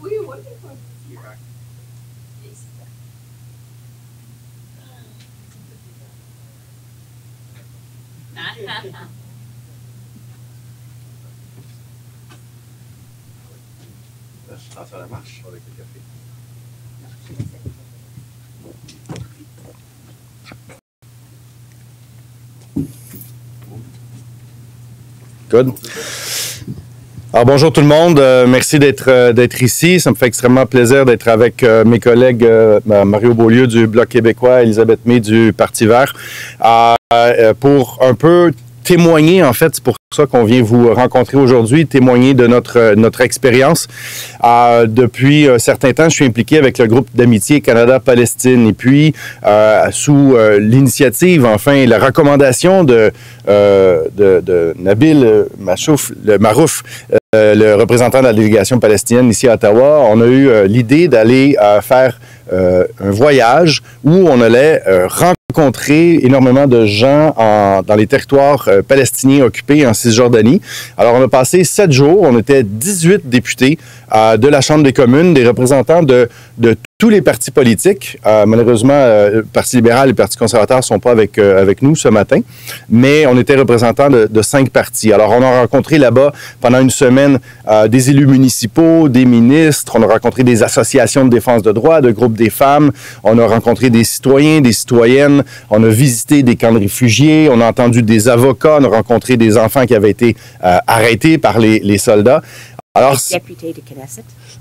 Oui, oui, Ça marche avec le café. Good. Alors bonjour tout le monde, merci d'être ici. Ça me fait extrêmement plaisir d'être avec mes collègues Mario Beaulieu du Bloc québécois, Elisabeth May du Parti vert, pour un peu témoigner, en fait, c'est pour ça qu'on vient vous rencontrer aujourd'hui, témoigner de notre expérience. Depuis un certain temps, je suis impliqué avec le groupe d'amitié Canada-Palestine et puis, sous l'initiative, enfin, la recommandation de Nabil Marouf, le représentant de la délégation palestinienne ici à Ottawa, on a eu l'idée d'aller faire un voyage où on allait rencontrer énormément de gens dans les territoires palestiniens occupés en Cisjordanie. Alors, on a passé 7 jours, on était 18 députés de la Chambre des communes, des représentants de tous les partis politiques. Malheureusement, le Parti libéral et le Parti conservateur ne sont pas avec nous ce matin, mais on était représentants de 5 partis. Alors, on a rencontré là-bas pendant une semaine des élus municipaux, des ministres, on a rencontré des associations de défense de droits, de groupes des femmes, on a rencontré des citoyens, des citoyennes, on a visité des camps de réfugiés, on a entendu des avocats, on a rencontré des enfants qui avaient été arrêtés par les soldats. Alors,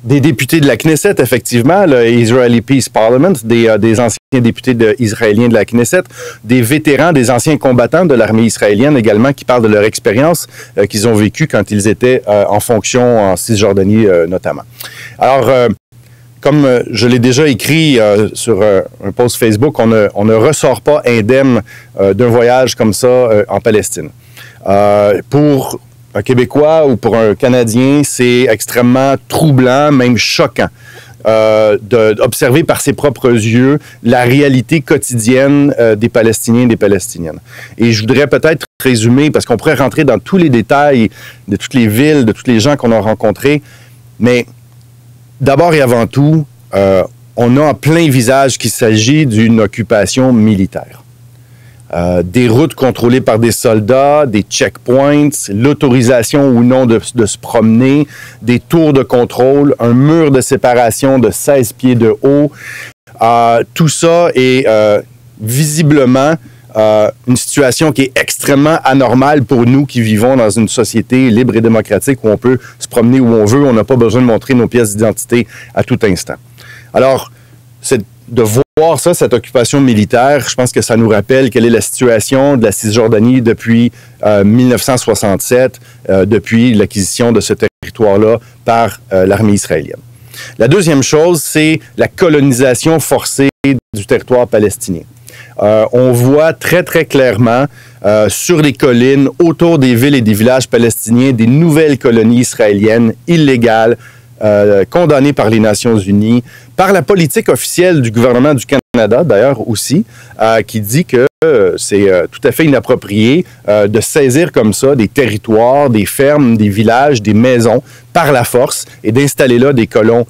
des députés de la Knesset, effectivement, le Israeli Peace Parliament, des anciens députés israéliens de la Knesset, des vétérans, des anciens combattants de l'armée israélienne également qui parlent de leur expérience qu'ils ont vécue quand ils étaient en fonction en Cisjordanie notamment. Alors, comme je l'ai déjà écrit sur un post Facebook, on ne ressort pas indemne d'un voyage comme ça en Palestine. Pour un Québécois ou pour un Canadien, c'est extrêmement troublant, même choquant, d'observer par ses propres yeux la réalité quotidienne des Palestiniens et des Palestiniennes. Et je voudrais peut-être résumer, parce qu'on pourrait rentrer dans tous les détails de toutes les villes, de tous les gens qu'on a rencontrés, mais d'abord et avant tout, on a en plein visage qu'il s'agit d'une occupation militaire. Des routes contrôlées par des soldats, des checkpoints, l'autorisation ou non de se promener, des tours de contrôle, un mur de séparation de 16 pieds de haut. Tout ça est visiblement une situation qui est extrêmement anormale pour nous qui vivons dans une société libre et démocratique où on peut se promener où on veut, on n'a pas besoin de montrer nos pièces d'identité à tout instant. Alors, c'est de voir ça, cette occupation militaire, je pense que ça nous rappelle quelle est la situation de la Cisjordanie depuis 1967, depuis l'acquisition de ce territoire-là par l'armée israélienne. La deuxième chose, c'est la colonisation forcée du territoire palestinien. On voit très, très clairement sur les collines, autour des villes et des villages palestiniens, des nouvelles colonies israéliennes illégales, condamnées par les Nations unies, par la politique officielle du gouvernement du Canada, d'ailleurs aussi, qui dit que c'est tout à fait inapproprié de saisir comme ça des territoires, des fermes, des villages, des maisons par la force et d'installer là des colons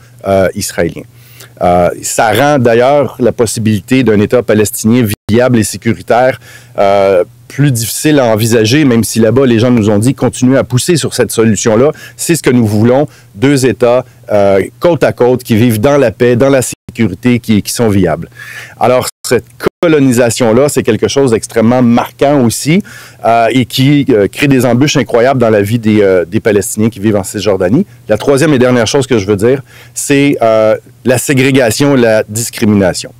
israéliens. Ça rend d'ailleurs la possibilité d'un État palestinien viable et sécuritaire plus difficile à envisager, même si là-bas, les gens nous ont dit continuez à pousser sur cette solution-là. C'est ce que nous voulons, 2 États côte à côte qui vivent dans la paix, dans la sécurité, qui sont viables. Alors, cette colonisation-là, c'est quelque chose d'extrêmement marquant aussi et qui crée des embûches incroyables dans la vie des Palestiniens qui vivent en Cisjordanie. La troisième et dernière chose que je veux dire, c'est la ségrégation et la discrimination.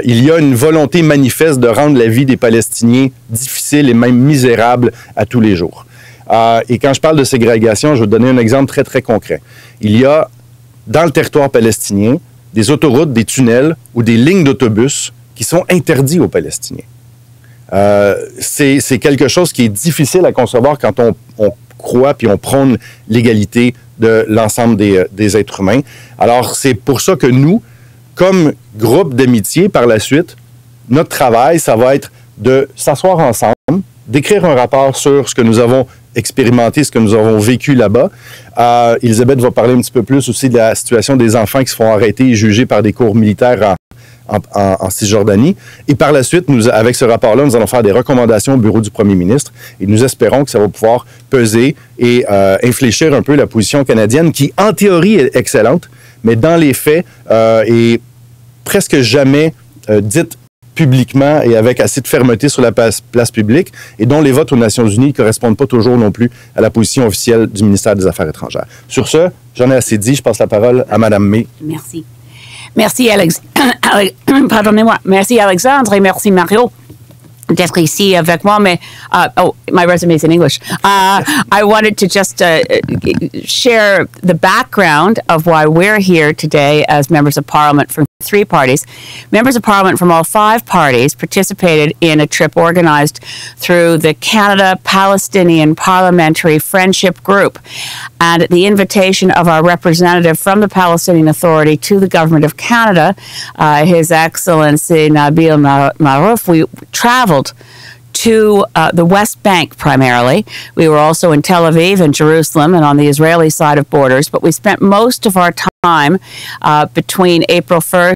Il y a une volonté manifeste de rendre la vie des Palestiniens difficile et même misérable à tous les jours. Et quand je parle de ségrégation, je vais donner un exemple très, très concret. Il y a, dans le territoire palestinien, des autoroutes, des tunnels ou des lignes d'autobus qui sont interdits aux Palestiniens. C'est quelque chose qui est difficile à concevoir quand on croit puis on prône l'égalité de l'ensemble des êtres humains. Alors, c'est pour ça que nous, comme groupe d'amitié, par la suite, notre travail, ça va être de s'asseoir ensemble, d'écrire un rapport sur ce que nous avons expérimenter ce que nous avons vécu là-bas. Elisabeth va parler un petit peu plus aussi de la situation des enfants qui se font arrêter et jugés par des cours militaires en Cisjordanie. Et par la suite, avec ce rapport-là, nous allons faire des recommandations au bureau du premier ministre et nous espérons que ça va pouvoir peser et infléchir un peu la position canadienne qui, en théorie, est excellente, mais dans les faits, est presque jamais dite publiquement et avec assez de fermeté sur la place publique et dont les votes aux Nations Unies ne correspondent pas toujours non plus à la position officielle du ministère des Affaires étrangères. Sur ce, j'en ai assez dit. Je passe la parole à Mme May. Merci. Merci, pardonnez-moi. Merci, Alexandre, et merci, Mario, d'être ici avec moi. Mais, my resume is in English. I wanted to just share the background of why we're here today as members of Parliament from 3 parties. Members of Parliament from all 5 parties participated in a trip organized through the Canada-Palestinian Parliamentary Friendship Group. And at the invitation of our representative from the Palestinian Authority to the Government of Canada, His Excellency Nabil Marouf, we traveled to the West Bank primarily. We were also in Tel Aviv and Jerusalem and on the Israeli side of borders, but we spent most of our time between April 1st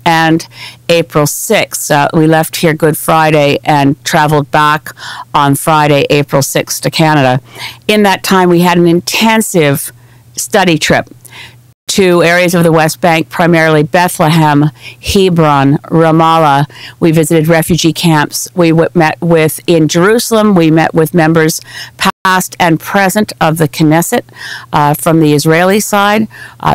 and April 6th. We left here Good Friday and traveled back on Friday, April 6th to Canada. In that time, we had an intensive study trip to areas of the West Bank, primarily Bethlehem, Hebron, Ramallah. We visited refugee camps. We met with, in Jerusalem, we met with members past and present of the Knesset from the Israeli side.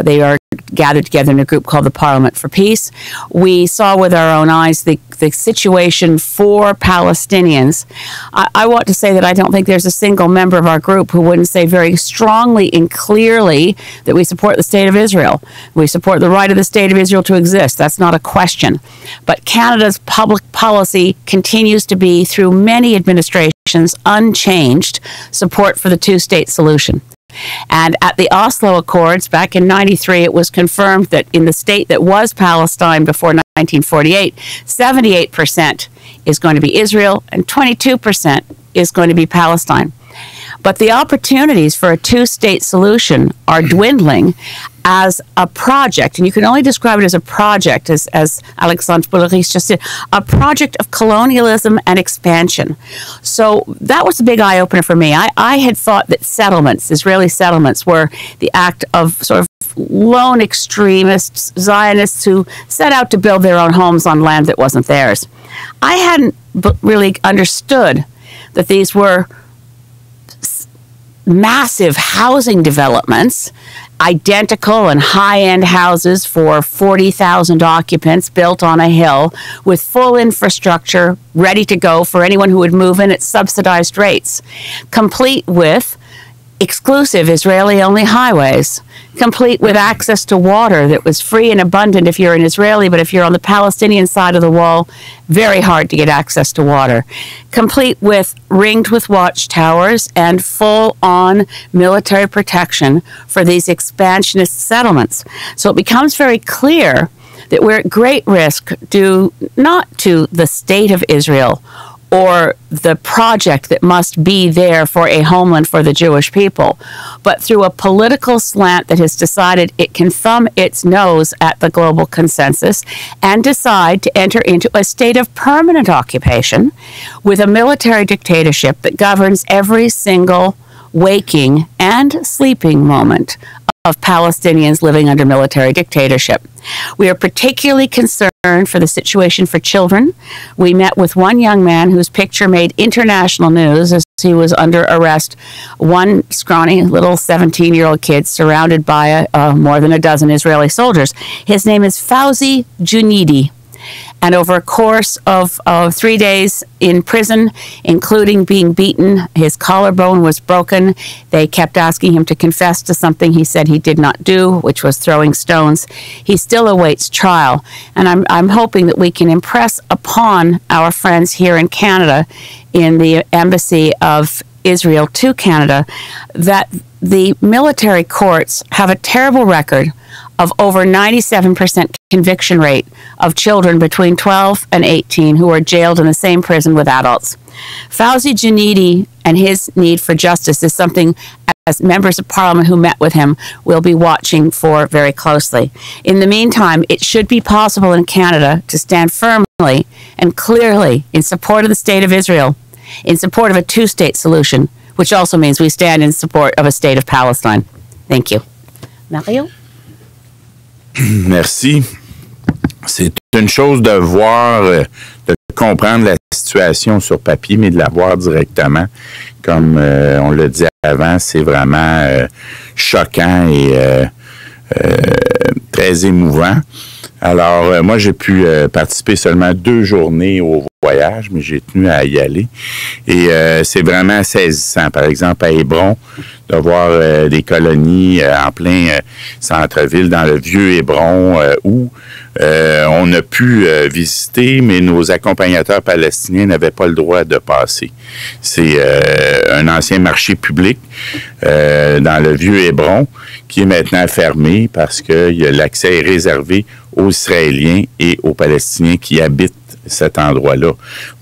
They are gathered together in a group called the Parliament for Peace. We saw with our own eyes the situation for Palestinians. I want to say that I don't think there's a single member of our group who wouldn't say very strongly and clearly that we support the state of Israel. We support the right of the state of Israel to exist. That's not a question. But Canada's public policy continues to be, through many administrations, unchanged support for the two-state solution. And at the Oslo Accords back in 93, it was confirmed that in the state that was Palestine before 1948, 78% is going to be Israel and 22% is going to be Palestine. But the opportunities for a two-state solution are dwindling as a project, and you can only describe it as a project, as Alexandre Boulerice just said, a project of colonialism and expansion. So that was a big eye-opener for me. I had thought that settlements, Israeli settlements, were the act of sort of lone extremists, Zionists who set out to build their own homes on land that wasn't theirs. I hadn't really understood that these were massive housing developments, identical and high-end houses for 40,000 occupants built on a hill with full infrastructure ready to go for anyone who would move in at subsidized rates, complete with exclusive Israeli-only highways, complete with access to water that was free and abundant if you're an Israeli, but if you're on the Palestinian side of the wall, very hard to get access to water, complete with ringed with watchtowers and full-on military protection for these expansionist settlements. So it becomes very clear that we're at great risk due not to the state of Israel or the project that must be there for a homeland for the Jewish people, but through a political slant that has decided it can thumb its nose at the global consensus and decide to enter into a state of permanent occupation with a military dictatorship that governs every single waking and sleeping moment of Palestinians living under military dictatorship. We are particularly concerned for the situation for children. We met with one young man whose picture made international news as he was under arrest. One scrawny little 17-year-old kid surrounded by more than a dozen Israeli soldiers. His name is Fauzi Junidi. And over a course of 3 days in prison, including being beaten, his collarbone was broken. They kept asking him to confess to something he said he did not do, which was throwing stones. He still awaits trial. And I'm hoping that we can impress upon our friends here in Canada, in the Embassy of Israel to Canada, that the military courts have a terrible record of over 97% conviction rate of children between 12 and 18 who are jailed in the same prison with adults. Fauzi Janidi and his need for justice is something as members of parliament who met with him will be watching for very closely. In the meantime, it should be possible in Canada to stand firmly and clearly in support of the state of Israel, in support of a two-state solution, which also means we stand in support of a state of Palestine. Thank you. Mario? Merci. C'est une chose de voir, de comprendre la situation sur papier, mais de la voir directement. Comme on l'a dit avant, c'est vraiment choquant et très émouvant. Alors, moi, j'ai pu participer seulement 2 journées au voyage, mais j'ai tenu à y aller. Et c'est vraiment saisissant. Par exemple, à Hébron, de voir des colonies en plein centre-ville, dans le vieux Hébron, où on a pu visiter, mais nos accompagnateurs palestiniens n'avaient pas le droit de passer. C'est un ancien marché public dans le vieux Hébron qui est maintenant fermé parce que l'accès est réservé aux Israéliens et aux Palestiniens qui habitent cet endroit-là.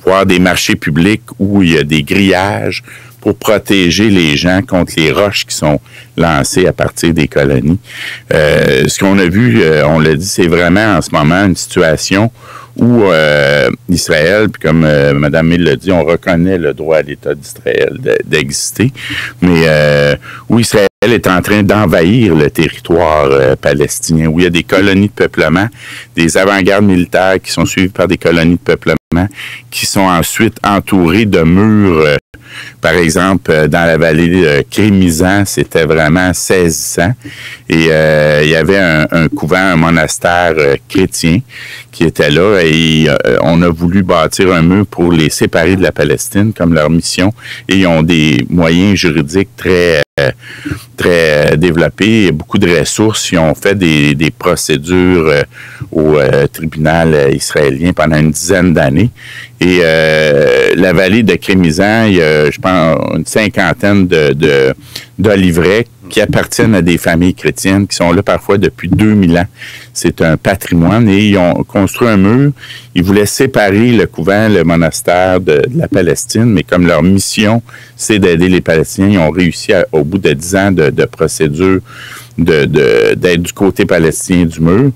Voir des marchés publics où il y a des grillages pour protéger les gens contre les roches qui sont lancées à partir des colonies. Ce qu'on a vu, on l'a dit, c'est vraiment en ce moment une situation où Israël, puis comme Mme Mill l'a dit, on reconnaît le droit à l'État d'Israël d'exister, mais où Israël est en train d'envahir le territoire palestinien, où il y a des colonies de peuplement, des avant-gardes militaires qui sont suivies par des colonies de peuplement, qui sont ensuite entourées de murs. Par exemple, dans la vallée de Crémisan, c'était vraiment saisissant. Et il y avait un couvent, un monastère chrétien qui était là et on a voulu bâtir un mur pour les séparer de la Palestine comme leur mission. Et ils ont des moyens juridiques très développés et beaucoup de ressources. Ils ont fait des procédures au tribunal israélien pendant une dizaine d'années. Et la vallée de Crémisan, il y a, je pense, une 50aine d'olivrets qui appartiennent à des familles chrétiennes qui sont là parfois depuis 2000 ans. C'est un patrimoine et ils ont construit un mur. Ils voulaient séparer le couvent, le monastère de la Palestine, mais comme leur mission, c'est d'aider les Palestiniens, ils ont réussi au bout de 10 ans de procédure d'être du côté palestinien du mur.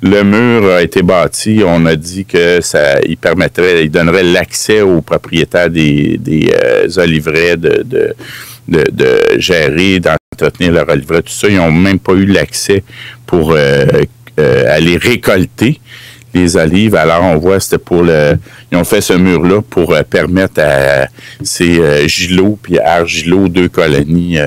Le mur a été bâti. On a dit que il donnerait l'accès aux propriétaires des olivrets de gérer, d'entretenir leur oliveret, tout ça. Ils n'ont même pas eu l'accès pour aller récolter les olives. Alors, on voit, ils ont fait ce mur-là pour permettre à ces Gilot puis Argilot, 2 colonies,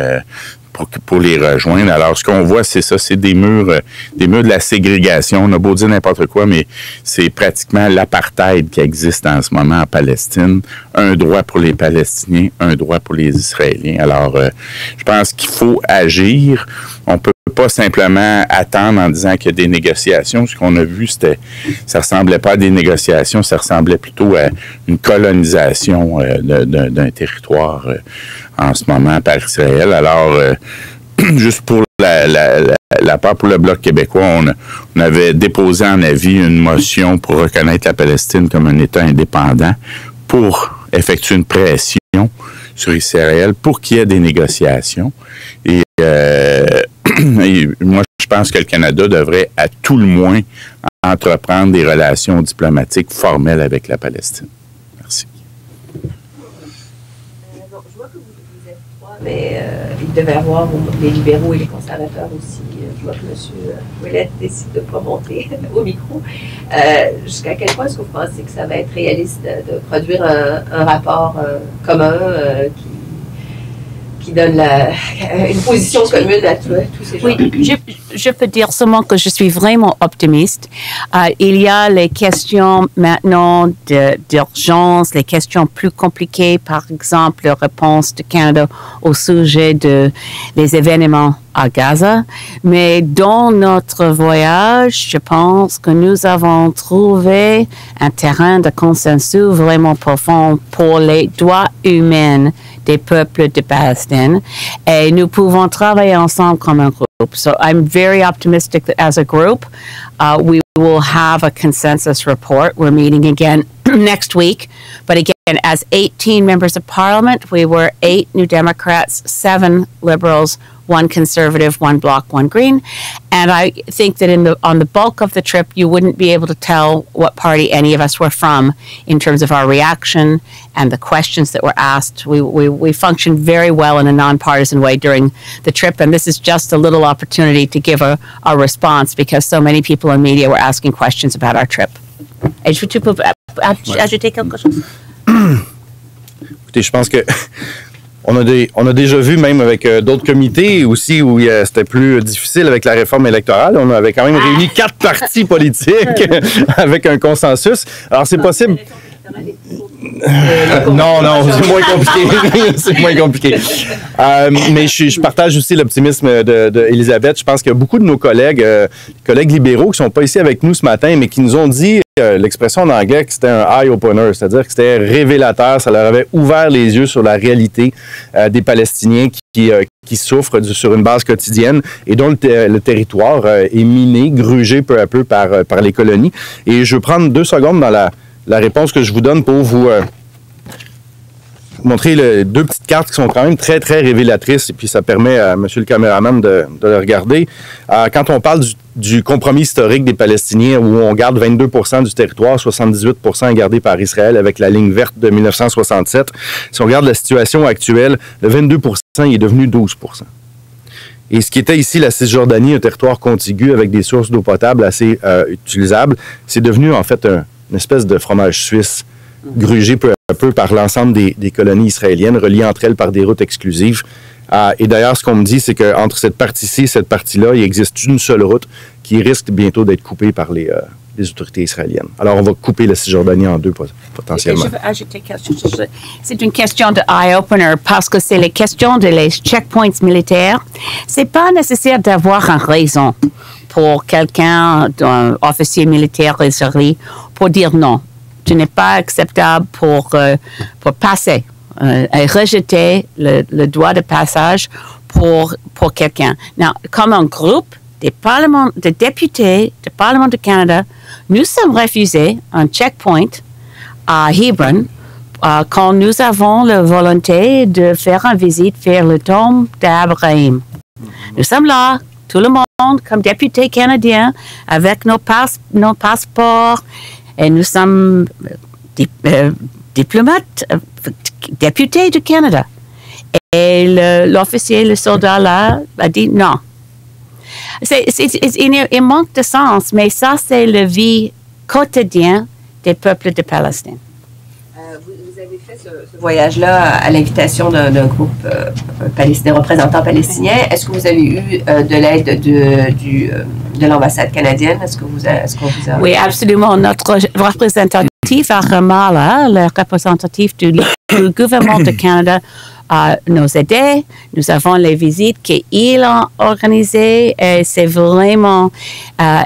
pour les rejoindre. Alors, ce qu'on voit, c'est ça, c'est des murs de la ségrégation. On a beau dire n'importe quoi, mais c'est pratiquement l'apartheid qui existe en ce moment en Palestine. Un droit pour les Palestiniens, un droit pour les Israéliens. Alors, je pense qu'il faut agir. On peut pas simplement attendre en disant qu'il y a des négociations. Ce qu'on a vu, ça ressemblait pas à des négociations, ça ressemblait plutôt à une colonisation d'un territoire en ce moment par Israël. Alors, juste pour la part pour le Bloc québécois, on avait déposé en avis une motion pour reconnaître la Palestine comme un État indépendant pour effectuer une pression sur Israël pour qu'il y ait des négociations. Et moi, je pense que le Canada devrait, à tout le moins, entreprendre des relations diplomatiques formelles avec la Palestine. Merci. Donc, je vois que vous êtes 3, mais il devait y avoir les libéraux et les conservateurs aussi. Je vois que M. Ouellette décide de ne pas monter au micro. Jusqu'à quel point est-ce que vous pensez que ça va être réaliste de produire un rapport commun qui donne une position commune à tous ces gens? Oui, je peux dire seulement que je suis vraiment optimiste. Il y a les questions maintenant d'urgence, les questions plus compliquées, par exemple, la réponse du Canada au sujet des événements à Gaza. Mais dans notre voyage, je pense que nous avons trouvé un terrain de consensus vraiment profond pour les droits humains des peuples de Palestine. Et nous pouvons travailler ensemble comme un groupe. So I'm very very optimistic that as a group, we will have a consensus report. We're meeting again next week. But again, as 18 members of Parliament, we were 8 New Democrats, 7 Liberals, 1 Conservative, 1 Bloc, 1 Green. And I think that on the bulk of the trip, you wouldn't be able to tell what party any of us were from in terms of our reaction and the questions that were asked. We functioned very well in a nonpartisan way during the trip, and this is just a little opportunity to give a response because so many people in media were asking questions about our trip. Est-ce que tu peux ajouter quelque chose? Écoutez, je pense que on a déjà vu, même avec d'autres comités aussi, où c'était plus difficile avec la réforme électorale. On avait quand même réuni 4 partis politiques avec un consensus. Alors, c'est possible. Non, c'est moins compliqué. C'est moins compliqué. Mais je partage aussi l'optimisme d'Elisabeth. Je pense qu'il y a beaucoup de nos collègues libéraux qui ne sont pas ici avec nous ce matin, mais qui nous ont dit l'expression en anglais que c'était un eye-opener, c'est-à-dire que c'était révélateur, ça leur avait ouvert les yeux sur la réalité des Palestiniens qui souffrent sur une base quotidienne et dont le territoire est miné, grugé peu à peu par les colonies. Et je veux prendre 2 secondes dans la réponse que je vous donne pour vous montrer 2 petites cartes qui sont quand même très, très révélatrices. Et puis, ça permet à monsieur le caméraman de le regarder. Quand on parle du compromis historique des Palestiniens, où on garde 22 % du territoire, 78 % est gardé par Israël avec la ligne verte de 1967. Si on regarde la situation actuelle, le 22 % il est devenu 12 %. Et ce qui était ici la Cisjordanie, un territoire contigu avec des sources d'eau potable assez utilisables, c'est devenu en fait une espèce de fromage suisse grugé peu à peu par l'ensemble des colonies israéliennes, reliées entre elles par des routes exclusives. Et d'ailleurs, ce qu'on me dit, c'est qu'entre cette partie-ci et cette partie-là, il existe une seule route qui risque bientôt d'être coupée par les autorités israéliennes. Alors, on va couper la Cisjordanie en 2 potentiellement. Je veux ajouter quelque chose. C'est une question de eye-opener parce que c'est les questions des checkpoints militaires. C'est pas nécessaire d'avoir une raison pour quelqu'un, un officier militaire israélien, pour dire non. Ce n'est pas acceptable pour passer et rejeter le droit de passage pour quelqu'un. Comme un groupe de députés du Parlement du Canada, nous sommes refusés un checkpoint à Hebron quand nous avons la volonté de faire une visite vers le tombe d'Abraham. Nous sommes là, tout le monde, comme députés canadiens, avec nos passeports, et nous sommes diplomates, députés du Canada. Et l'officier, le soldat là, a dit non. Il manque de sens, mais ça, c'est la vie quotidienne des peuples de Palestine. Vous avez fait ce voyage-là à l'invitation d'un groupe de représentants palestiniens. Est-ce que vous avez eu de l'aide de l'ambassade canadienne? Est-ce qu'on vous a... Oui, absolument. Notre représentatif à Ramallah, le représentatif du gouvernement du Canada, nous aider. Nous avons les visites qu'ils ont organisées et c'est vraiment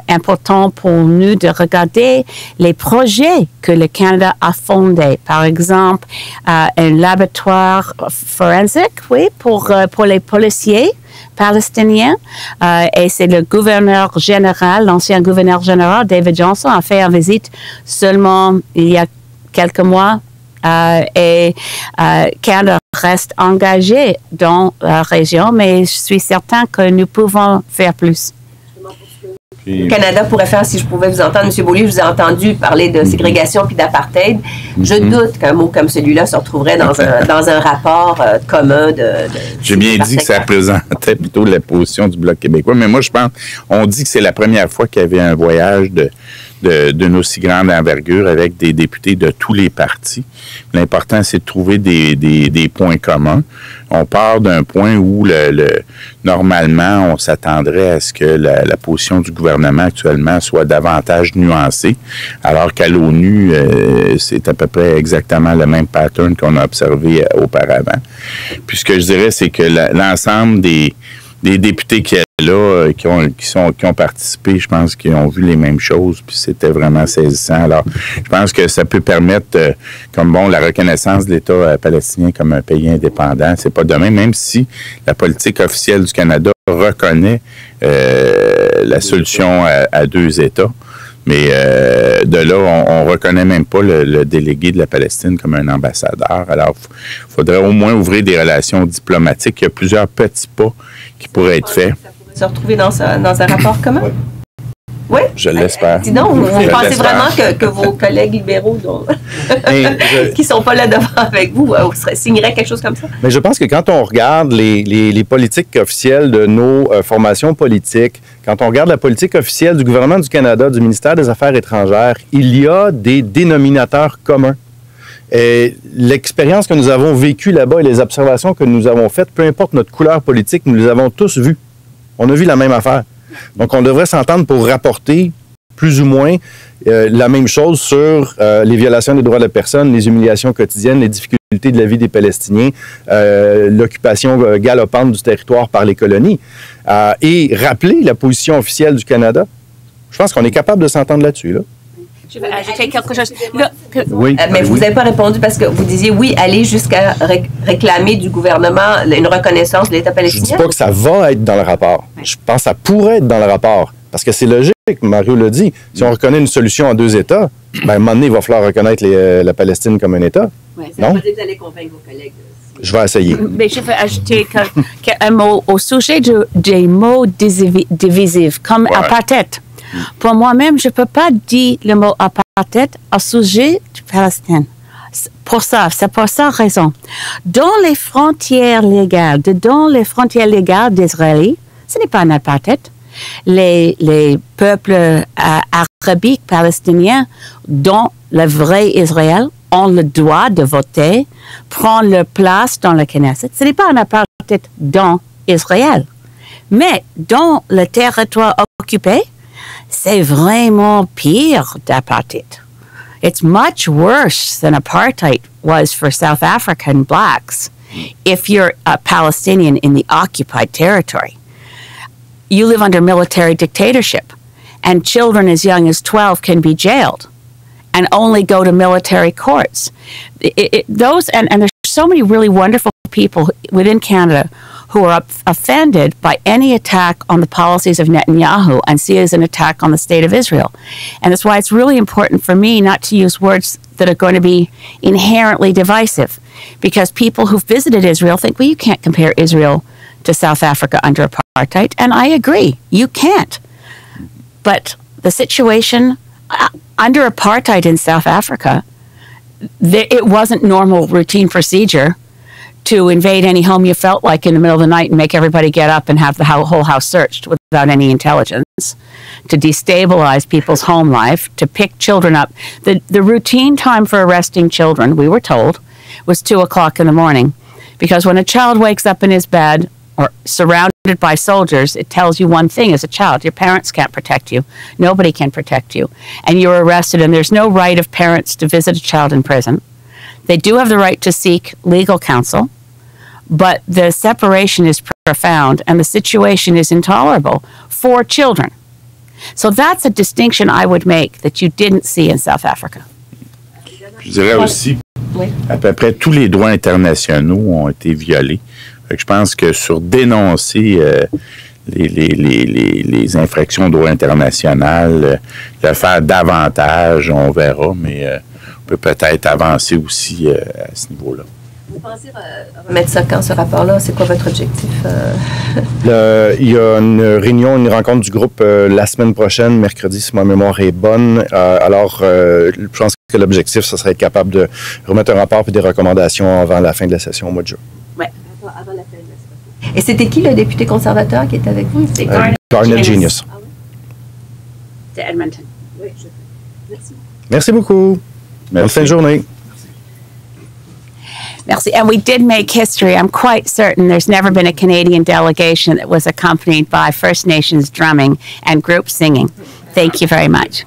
important pour nous de regarder les projets que le Canada a fondés. Par exemple, un laboratoire forensique, oui, pour les policiers palestiniens. Et c'est le gouverneur général, l'ancien gouverneur général, David Johnston, a fait une visite seulement il y a quelques mois. Et Canada reste engagé dans la région, mais je suis certain que nous pouvons faire plus. Le Canada pourrait faire, si je pouvais vous entendre, M. Beaulieu, je vous ai entendu parler de ségrégation puis d'apartheid. Je doute qu'un mot comme celui-là se retrouverait dans un rapport commun de J'ai bien dit que ça représentait plutôt la position du Bloc québécois, mais moi, je pense, on dit que c'est la première fois qu'il y avait un voyage d'une aussi grande envergure avec des députés de tous les partis. L'important, c'est de trouver des points communs. On part d'un point où, normalement, on s'attendrait à ce que la position du gouvernement actuellement soit davantage nuancée, alors qu'à l'ONU, c'est à peu près exactement le même pattern qu'on a observé auparavant. Puis ce que je dirais, c'est que l'ensemble des des députés qui étaient là, qui ont participé, je pense qu'ils ont vu les mêmes choses, puis c'était vraiment saisissant. Alors, je pense que ça peut permettre, la reconnaissance de l'État palestinien comme un pays indépendant. C'est pas demain, même si la politique officielle du Canada reconnaît la solution à deux États. Mais de là, on reconnaît même pas le délégué de la Palestine comme un ambassadeur. Alors, il faudrait au moins ouvrir des relations diplomatiques. Il y a plusieurs petits pas qui pourraient être faits. Ça pourrait se retrouver dans un rapport commun? Oui. Je l'espère. Dis donc, vous pensez vraiment que vos collègues libéraux qui ne sont pas là devant avec vous signeraient quelque chose comme ça? Mais je pense que quand on regarde les politiques officielles de nos formations politiques, quand on regarde la politique officielle du gouvernement du Canada, du ministère des Affaires étrangères, il y a des dénominateurs communs. Et l'expérience que nous avons vécue là-bas et les observations que nous avons faites, peu importe notre couleur politique, nous les avons tous vues. On a vu la même affaire. Donc, on devrait s'entendre pour rapporter plus ou moins la même chose sur les violations des droits de la personne, les humiliations quotidiennes, les difficultés de la vie des Palestiniens, l'occupation galopante du territoire par les colonies, et rappeler la position officielle du Canada. Je pense qu'on est capable de s'entendre là-dessus, là. Je vais ajouter quelque chose. Oui. Mais vous n'avez pas répondu parce que vous disiez oui, aller jusqu'à réclamer du gouvernement une reconnaissance de l'État palestinien. Je ne dis pas que ça va être dans le rapport. Je pense que ça pourrait être dans le rapport. Parce que c'est logique, Mario l'a dit. Si on reconnaît une solution en deux États, à un moment donné, il va falloir reconnaître la Palestine comme un État. Oui, ça veut pas dire que vous allez convaincre vos collègues. Je vais essayer. Mais je vais ajouter un mot au sujet des mots divisifs, comme apartheid. Pour moi-même, je ne peux pas dire le mot apartheid au sujet du Palestine. C'est pour ça raison. Dans les frontières légales d'Israël, ce n'est pas un apartheid. Les peuples arabiques palestiniens, dont le vrai Israël, ont le droit de voter, prendre leur place dans le Knesset. Ce n'est pas un apartheid dans Israël. Mais dans le territoire occupé, c'est vraiment pire d'apartheid. It's much worse than apartheid was for South African blacks if you're a Palestinian in the occupied territory. You live under military dictatorship, and children as young as 12 can be jailed and only go to military courts. And there's so many really wonderful people within Canada who are offended by any attack on the policies of Netanyahu and see it as an attack on the state of Israel. And that's why it's really important for me not to use words that are going to be inherently divisive, because people who've visited Israel think, well, you can't compare Israel to South Africa under apartheid. And I agree, you can't. But the situation under apartheid in South Africa, it wasn't normal routine procedure to invade any home you felt like in the middle of the night and make everybody get up and have the whole house searched without any intelligence, to destabilize people's home life, to pick children up. The routine time for arresting children, we were told, was 2 o'clock in the morning. Because when a child wakes up in his bed or surrounded by soldiers, it tells you one thing as a child: your parents can't protect you. Nobody can protect you. And you're arrested, and there's no right of parents to visit a child in prison. They do have the right to seek legal counsel, but the separation is profound and the situation is intolerable for children. So that's a distinction I would make that you didn't see in South Africa. Je dirais aussi, à peu près tous les droits internationaux ont été violés. Fait que je pense que sur dénoncer les infractions au droit international, le faire davantage, on verra, mais on peut peut-être avancer aussi à ce niveau-là. Vous pensez remettre ça quand, ce rapport-là? C'est quoi votre objectif? Il y a une rencontre du groupe la semaine prochaine, mercredi, si ma mémoire est bonne. Je pense que l'objectif, ce serait être capable de remettre un rapport et des recommandations avant la fin de la session au mois de juin. Oui, avant la fin de la session. Et c'était qui le député conservateur qui était avec vous? C'est Garnet Genius. Ah oui? De Edmonton. Oui, merci. Merci beaucoup. Bonne fin de journée. Merci. And we did make history. I'm quite certain there's never been a Canadian delegation that was accompanied by First Nations drumming and group singing. Thank you very much.